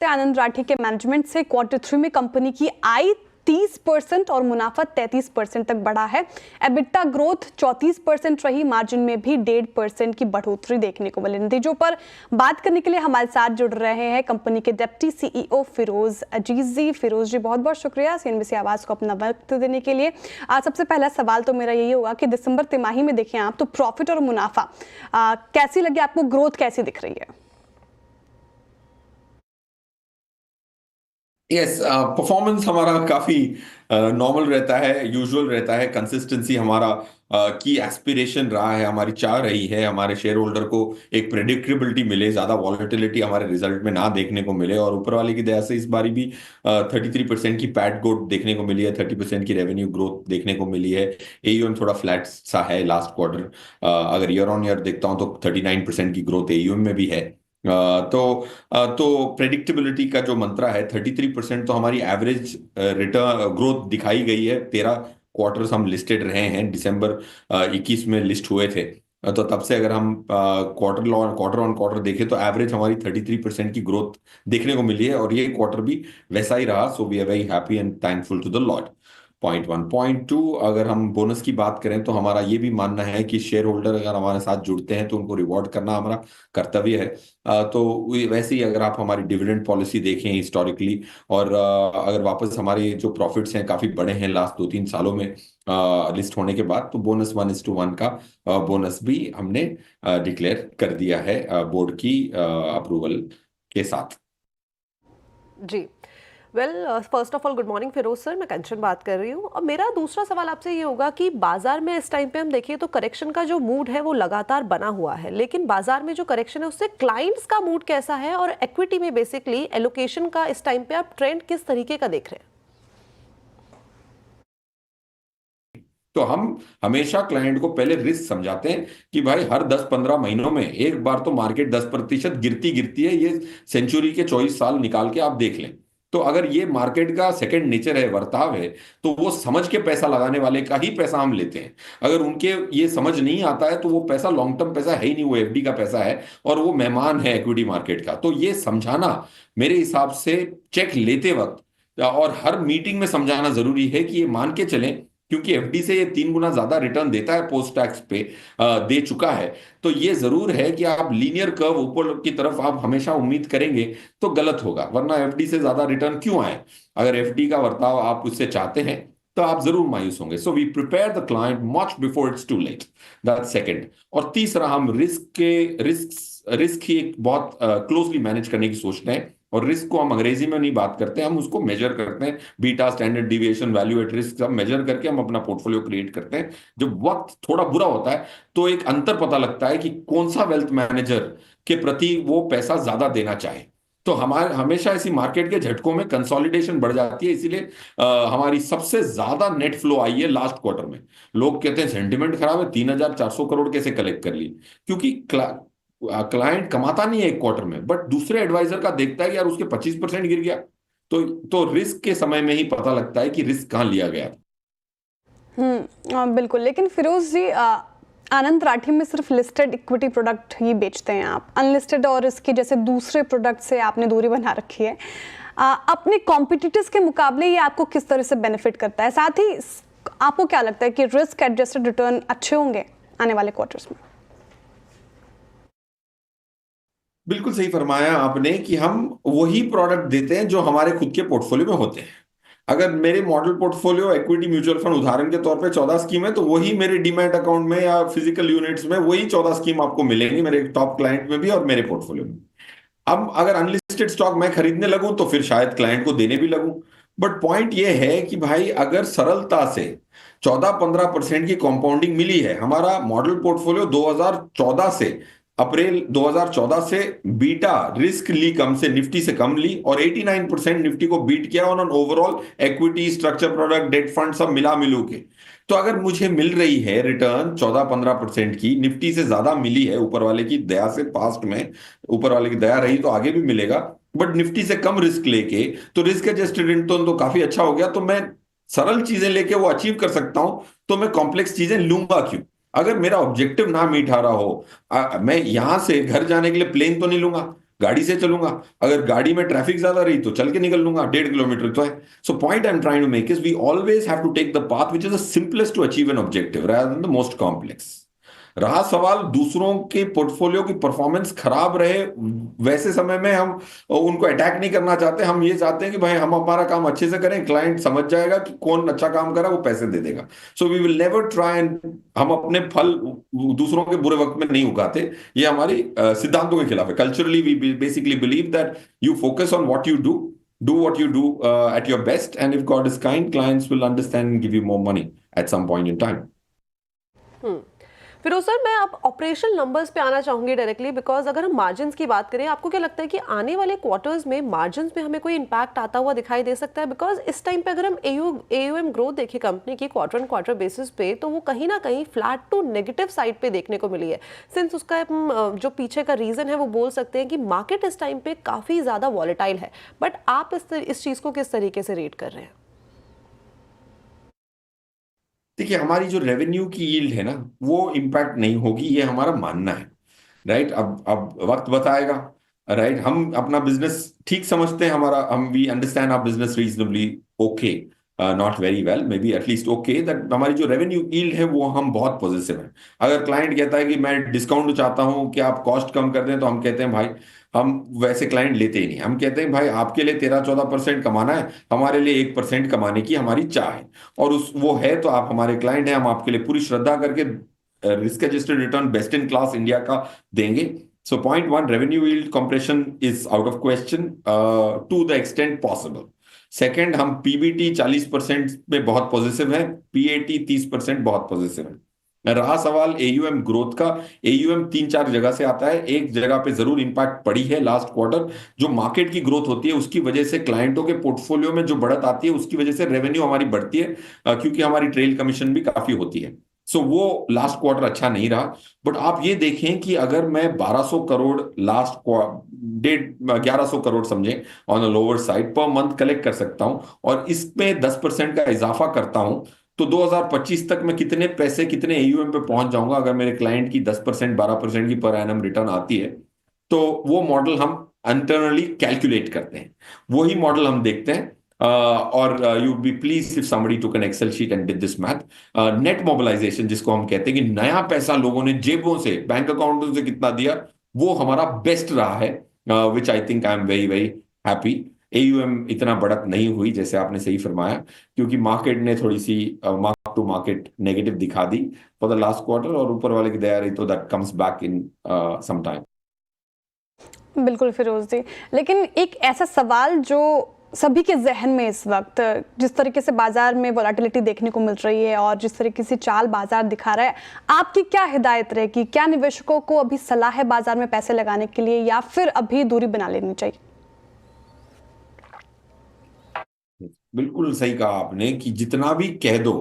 आनंद राठी के मैनेजमेंट से Q3 में कंपनी की आय 30% और मुनाफा 33% तक बढ़ा है। एबिटा ग्रोथ 34% रही, मार्जिन में भी 1.5% की बढ़ोतरी देखने को मिली। नतीजों पर बात करने के लिए हमारे साथ जुड़ रहे हैं कंपनी के डिप्टी CEO फिरोज अजीज जी। फिरोज जी, बहुत बहुत शुक्रिया CNBC आवाज को अपना वक्त देने के लिए। आज सबसे पहला सवाल तो मेरा यही होगा कि दिसंबर तिमाही में देखें आप तो प्रॉफिट और मुनाफा कैसी लगी आपको, ग्रोथ कैसी दिख रही है? यस, परफॉर्मेंस हमारा काफी नॉर्मल रहता है, यूजुअल रहता है। कंसिस्टेंसी हमारा की एस्पिरेशन रहा है, हमारी चाह रही है हमारे शेयर होल्डर को एक प्रेडिक्टेबिलिटी मिले, ज्यादा वॉलेटिलिटी हमारे रिजल्ट में ना देखने को मिले। और ऊपर वाले की दया से इस बारी भी 33% की पैट ग्रोथ देखने को मिली है, 30% की रेवेन्यू ग्रोथ देखने को मिली है। एयूएम थोड़ा फ्लैट सा है लास्ट क्वार्टर, अगर ईयर ऑन ईयर देखता हूं तो 39% की ग्रोथ एयूएम में भी है। तो प्रेडिक्टेबिलिटी का जो मंत्रा है, 33% तो हमारी एवरेज रिटर्न ग्रोथ दिखाई गई है। 13 क्वार्टर्स हम लिस्टेड रहे हैं, दिसंबर 21 में लिस्ट हुए थे। तो तब से अगर हम क्वार्टर ऑन क्वार्टर देखें तो एवरेज हमारी 33% की ग्रोथ देखने को मिली है, और ये क्वार्टर भी वैसा ही रहा। So we are very happy and thankful to the lord. Point one. Point two, अगर हम बोनस की बात करें तो हमारा ये भी मानना है कि शेयर होल्डर अगर हमारे साथ जुड़ते हैं तो उनको रिवॉर्ड करना हमारा कर्तव्य है। तो वैसे ही अगर आप हमारी डिविडेंड पॉलिसी देखें हिस्टोरिकली, और अगर वापस हमारे जो प्रॉफिट्स हैं काफी बड़े हैं लास्ट 2-3 सालों में लिस्ट होने के बाद, तो बोनस 1:1 का बोनस भी हमने डिक्लेयर कर दिया है बोर्ड की अप्रूवल के साथ। जी, first of all good morning Firoz sir, मैं कंचन बात कर रही हूँ। और मेरा दूसरा सवाल आपसे ये होगा कि बाजार में इस टाइम पे हम देखिए तो करेक्शन का जो मूड है वो लगातार बना हुआ है, लेकिन बाजार में जो करेक्शन है उससे क्लाइंट्स का मूड कैसा है, और इक्विटी में बेसिकली एलोकेशन का इस टाइम पे आप ट्रेंड किस तरीके का देख रहे हैं? तो हम हमेशा क्लाइंट को पहले रिस्क समझाते हैं कि भाई हर 10-15 महीनों में एक बार तो मार्केट 10% गिरती गिरती है। ये सेंचुरी के 24 साल निकाल के आप देख लें, तो अगर ये मार्केट का सेकंड नेचर है, वर्ताव है, तो वो समझ के पैसा लगाने वाले का ही पैसा हम लेते हैं। अगर उनके ये समझ नहीं आता है तो वो पैसा लॉन्ग टर्म पैसा है ही नहीं, वो एफडी का पैसा है और वो मेहमान है इक्विटी मार्केट का। तो ये समझाना मेरे हिसाब से चेक लेते वक्त और हर मीटिंग में समझाना जरूरी है कि ये मान के चलें, क्योंकि एफडी से ये 3 गुना ज्यादा रिटर्न देता है, पोस्ट टैक्स पे दे चुका है। तो ये जरूर है कि आप लीनियर कर्व ऊपर की तरफ आप हमेशा उम्मीद करेंगे तो गलत होगा, वरना एफडी से ज्यादा रिटर्न क्यों आए। अगर एफडी का बर्ताव आप उससे चाहते हैं तो आप जरूर मायूस होंगे। So we prepare the client much before it's too late, that second. और तीसरा, हम रिस्क ही एक बहुत क्लोजली मैनेज करने की सोचते हैं। और रिस्क को हम अंग्रेजी में नहीं बात करते, हम उसको मेजर करते हैं। Beta, standard deviation, value at risk सब मेजर करके हम अपना पोर्टफोलियो क्रिएट करते हैं। जब वक्त थोड़ा बुरा होता है तो एक अंतर पता लगता है कि कौन सा वेल्थ मैनेजर के प्रति वो पैसा ज्यादा देना चाहे। तो हमारे हमेशा ऐसी मार्केट के झटकों में कंसोलिडेशन बढ़ जाती है। इसीलिए हमारी सबसे ज्यादा नेट फ्लो आई है लास्ट क्वार्टर में। लोग कहते हैं सेंटिमेंट खराब है, 3,400 करोड़ कैसे कलेक्ट कर ली, क्योंकि क्लाइंट कमाता नहीं है एक क्वार्टर में, बट दूसरे एडवाइजर का देखता है कि यार उसके 25% गिर गया। तो रिस्क के समय में ही पता लगता है कि रिस्क कहां लिया गया। बिल्कुल। लेकिन फिरोज जी, आनंद राठी में सिर्फ लिस्टेड इक्विटी प्रोडक्ट ही बेचते हैं आप, अनलिस्टेड और इसके जैसे दूसरे प्रोडक्ट से आपने दूरी बना रखी है। अपने कॉम्पिटिटर्स के मुकाबले ये आपको किस तरह से बेनिफिट करता है? साथ ही आपको क्या लगता है कि रिस्क एडजस्टेड रिटर्न अच्छे होंगे आने वाले क्वार्टर्स में? बिल्कुल सही फरमाया आपने कि हम वही प्रोडक्ट देते हैं जो हमारे खुद के पोर्टफोलियो में होते हैं। अगर मेरे model portfolio equity mutual fund उदाहरण के तौर पे 14 स्कीम है, तो वही मेरे डीमैट अकाउंट में या फिजिकल यूनिट्स में वही 14 स्कीम आपको मिलेंगी, मेरे टॉप क्लाइंट में भी और मेरे पोर्टफोलियो में। अब अगर अनलिस्टेड स्टॉक मैं खरीदने लगूं तो फिर शायद क्लाइंट को देने भी लगूं। बट पॉइंट ये है कि भाई अगर सरलता से 14-15% की कंपाउंडिंग मिली है, हमारा मॉडल पोर्टफोलियो 2014 से अप्रैल 2014 से बीटा रिस्क ली कम से निफ्टी से कम ली, और 89% निफ्टी को बीट किया on overall equity, structure product, debt fund सब मिला मिलू के। तो अगर मुझे मिल रही है रिटर्न 14-15% की, निफ्टी से ज्यादा मिली है ऊपर वाले की दया से, पास्ट में ऊपर वाले की दया रही तो आगे भी मिलेगा, बट निफ्टी से कम रिस्क लेके तो रिस्क एडजस्टेड रिटर्न तो काफी अच्छा हो गया। तो मैं सरल चीजें लेके वो अचीव कर सकता हूं, तो मैं कॉम्प्लेक्स चीजें लूंगा क्यों? अगर मेरा ऑब्जेक्टिव ना मीट आ रहा हो, मैं यहां से घर जाने के लिए प्लेन तो नहीं लूंगा, गाड़ी से चलूंगा, अगर गाड़ी में ट्रैफिक ज्यादा रही तो चल के निकल लूंगा, 1.5 किलोमीटर तो है। So point I am trying to make is we always have to take the path which is the simplest to achieve an objective rather than the most complex. रहा सवाल दूसरों के पोर्टफोलियो की परफॉर्मेंस खराब रहे वैसे समय में, हम उनको अटैक नहीं करना चाहते, हम ये चाहते हैं कि भाई हम हमारा काम अच्छे से करें, क्लाइंट समझ जाएगा कि कौन अच्छा काम कर रहा है, वो पैसे दे देगा। So we will never try and हम अपने फल दूसरों के बुरे वक्त में नहीं उगाते, ये हमारी सिद्धांतों के खिलाफ है। Culturally we basically believe that you focus on what you do what you do at your best, and if God is kind, clients will understand and give you more money at some point in time. Firoz sir, मैं अब operational numbers पे आना चाहूंगी directly, because अगर हम margins की बात करें, आपको क्या लगता है कि आने वाले क्वार्टर्स में मार्जिन्स में हमें कोई इम्पैक्ट आता हुआ दिखाई दे सकता है? बिकॉज इस टाइम पे अगर हम AUM ग्रोथ देखें कंपनी की क्वार्टर ऑन क्वार्टर बेसिस पे, तो वो कहीं ना कहीं फ्लैट टू नेगेटिव साइड पे देखने को मिली है। सिंस उसका जो पीछे का रीजन है वो बोल सकते हैं कि मार्केट इस टाइम पे काफी ज्यादा वॉलेटाइल है, बट आप इस चीज को किस तरीके से रेट कर रहे हैं? देखिए, हमारी जो रेवेन्यू की यील्ड है ना, वो इम्पैक्ट नहीं होगी, ये हमारा मानना है। राइट, अब वक्त बताएगा। राइट, हम अपना बिजनेस ठीक समझते हैं, हमारा हम we understand our business reasonably okay, not very well, maybe at least okay, that हमारी जो रेवेन्यू यील्ड है वो हम बहुत पॉजिटिव है। अगर क्लाइंट कहता है कि मैं डिस्काउंट चाहता हूं कि आप कॉस्ट कम कर दें, तो हम कहते हैं भाई, हम वैसे क्लाइंट लेते ही नहीं। हम कहते हैं भाई, आपके लिए 13-14% कमाना है, हमारे लिए 1% कमाने की हमारी चाह है, और उस वो है तो आप हमारे क्लाइंट हैं, हम आपके लिए पूरी श्रद्धा करके risk adjusted return best in class India का देंगे। So point one, revenue yield compression is out of question to the extent possible. Second, हम पीबीटी 40% में बहुत पॉजिटिव है, पीएटी 30% बहुत पॉजिटिव है। रहा सवाल एयूएम ग्रोथ का, एयूएम 3-4 जगह से आता है। एक जगह पे जरूर इंपैक्ट पड़ी है लास्ट क्वार्टर, जो मार्केट की ग्रोथ होती है उसकी वजह से, क्लाइंटों के पोर्टफोलियो में जो बढ़त आती है उसकी वजह से रेवेन्यू हमारी बढ़ती है, क्योंकि हमारी ट्रेल कमीशन भी काफी होती है। सो वो लास्ट क्वार्टर अच्छा नहीं रहा। बट आप ये देखें कि अगर मैं 1200 करोड़ लास्ट 1100 करोड़ समझें on a lower side per month collect कर सकता हूं, और इसमें 10% का इजाफा करता हूं, तो 2025 तक मैं कितने पैसे, कितने एयूएम पे पहुंच जाऊंगा अगर मेरे क्लाइंट की 10% 12% की पर एनम रिटर्न आती है। तो वो मॉडल हम इंटरनली कैलकुलेट करते हैं, वही मॉडल हम देखते हैं। और you be please if somebody took an Excel sheet and did this math, net mobilisation जिसको हम कहते हैं कि नया पैसा लोगों ने जेबों से, बैंक अकाउंटों से कितना दिया, वो हमारा बेस्ट रहा है, which I think I am very very happy. AUM इतना बढ़त नहीं हुई जैसे आपने सही फरमाया, क्योंकि मार्केट ने थोड़ी सी मार्क टू मार्केट नेगेटिव दिखा दी फॉर द लास्ट क्वार्टर, और ऊपर वाले की दया रही तो that comes back in some time. बिल्कुल फिरोज जी, लेकिन एक ऐसा सवाल जो सभी के जहन में इस वक्त, जिस तरीके से बाजार में वोलेटिलिटी देखने को मिल रही है और जिस तरीके से चाल बाजार दिखा रहा है, आपकी क्या हिदायत रहेगी? क्या निवेशकों को अभी सलाह है बाजार में पैसे लगाने के लिए, या फिर अभी दूरी बना लेनी चाहिए? बिल्कुल सही कहा आपने कि जितना भी कह दो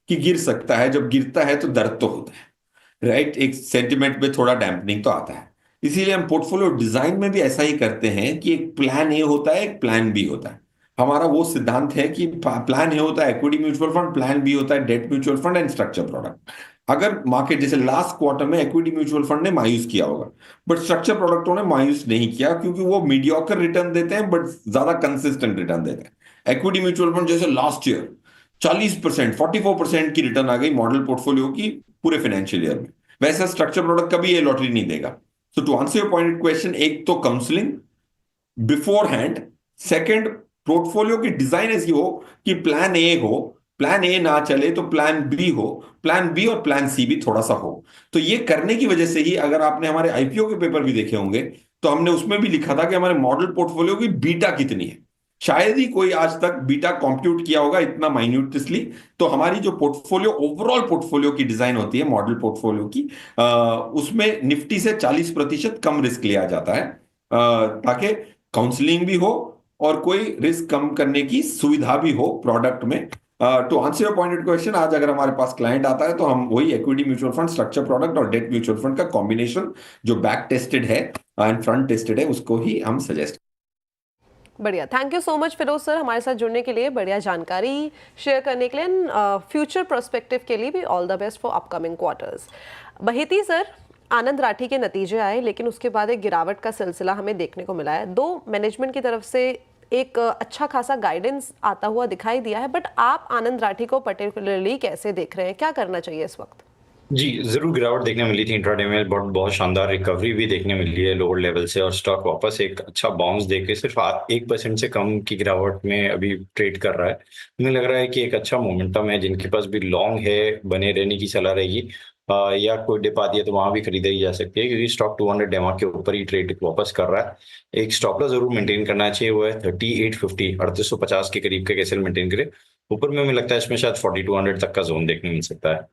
कि गिर सकता है, जब गिरता है तो दर्द तो होता है। राइट, एक सेंटिमेंट में थोड़ा डैम्पनिंग तो आता है। इसीलिए हम पोर्टफोलियो डिजाइन में भी ऐसा ही करते हैं कि एक प्लान ए होता है, एक प्लान बी होता है। हमारा वो सिद्धांत है कि प्लान ए होता है equity mutual fund, plan B होता है debt mutual fund and structure product. अगर मार्केट जैसे लास्ट क्वार्टर में इक्विटी म्यूचुअल फंड ने मायूस किया होगा, बट स्ट्रक्चर प्रोडक्टों ने मायूस नहीं किया, क्योंकि वो मीडियोकर रिटर्न देते हैं बट ज्यादा कंसिस्टेंट रिटर्न देते हैं। इक्विटी म्यूचुअल फंड जैसे लास्ट ईयर 40%, 44% की रिटर्न आ गई मॉडल पोर्टफोलियो की पूरे फाइनेंशियल ईयर में, वैसा स्ट्रक्चर प्रोडक्ट कभी ये लॉटरी नहीं देगा। So to answer your point question, एक तो counselling beforehand, second portfolio की डिजाइन ऐसी हो कि प्लान ए हो, प्लान ए ना चले तो प्लान बी हो, प्लान बी और प्लान सी भी थोड़ा सा हो। तो ये करने की वजह से ही, अगर आपने हमारे आईपीओ के पेपर भी देखे होंगे, तो हमने उसमें भी लिखा था कि हमारे मॉडल पोर्टफोलियो की बीटा कितनी है। शायद ही कोई आज तक बीटा कंप्यूट किया होगा इतना माइन्यूटली। तो हमारी जो पोर्टफोलियो, ओवरऑल पोर्टफोलियो की डिजाइन होती है मॉडल पोर्टफोलियो की, उसमें निफ्टी से 40% कम रिस्क लिया जाता है, ताकि काउंसलिंग भी हो और कोई रिस्क कम करने की सुविधा भी हो प्रोडक्ट में। To answer your pointed question, आज अगर हमारे पास क्लाइंट आता है तो हम वही equity mutual fund, structure product और डेट म्यूचुअल फंड का कॉम्बिनेशन जो बैक टेस्टेड है एंड फ्रंट टेस्टेड है, उसको ही हम सजेस्ट। बढ़िया, thank you so much Firoz sir हमारे साथ जुड़ने के लिए, बढ़िया जानकारी शेयर करने के लिए, फ्यूचर पर्सपेक्टिव के लिए भी all the best for upcoming quarters. Baheti sir, Anand Rathi के नतीजे आए, लेकिन उसके बाद एक गिरावट का सिलसिला हमें देखने को मिला है। दो मैनेजमेंट की तरफ से एक अच्छा खासा गाइडेंस आता हुआ दिखाई दिया है, बट आप आनंद राठी को पर्टिकुलरली कैसे देख रहे हैं, क्या करना चाहिए इस वक्त? जी, ज़रूर गिरावट देखने मिली थी इंट्राडे में, बहुत बहुत शानदार रिकवरी भी देखने मिली है लोअर लेवल से, और स्टॉक वापस एक अच्छा बाउंस देके सिर्फ 1% से कम की गिरावट में अभी ट्रेड कर रहा है। मुझे लग रहा है कि एक अच्छा मोमेंटम है, जिनके पास भी लॉन्ग है बने रहने की सलाह रहेगी, या कोई डिप आती है तो वहां भी खरीदाई जा सकती है, क्योंकि स्टॉक 200 डेमा के ऊपर ही ट्रेड वापस कर रहा है। एक स्टॉप लॉस जरूर मेंटेन करना चाहिए, वो है 3850, 3850 के करीब का कैसे मेंटेन करे। ऊपर में हमें लगता है इसमें शायद 4200 तक का जोन देखने मिल सकता है।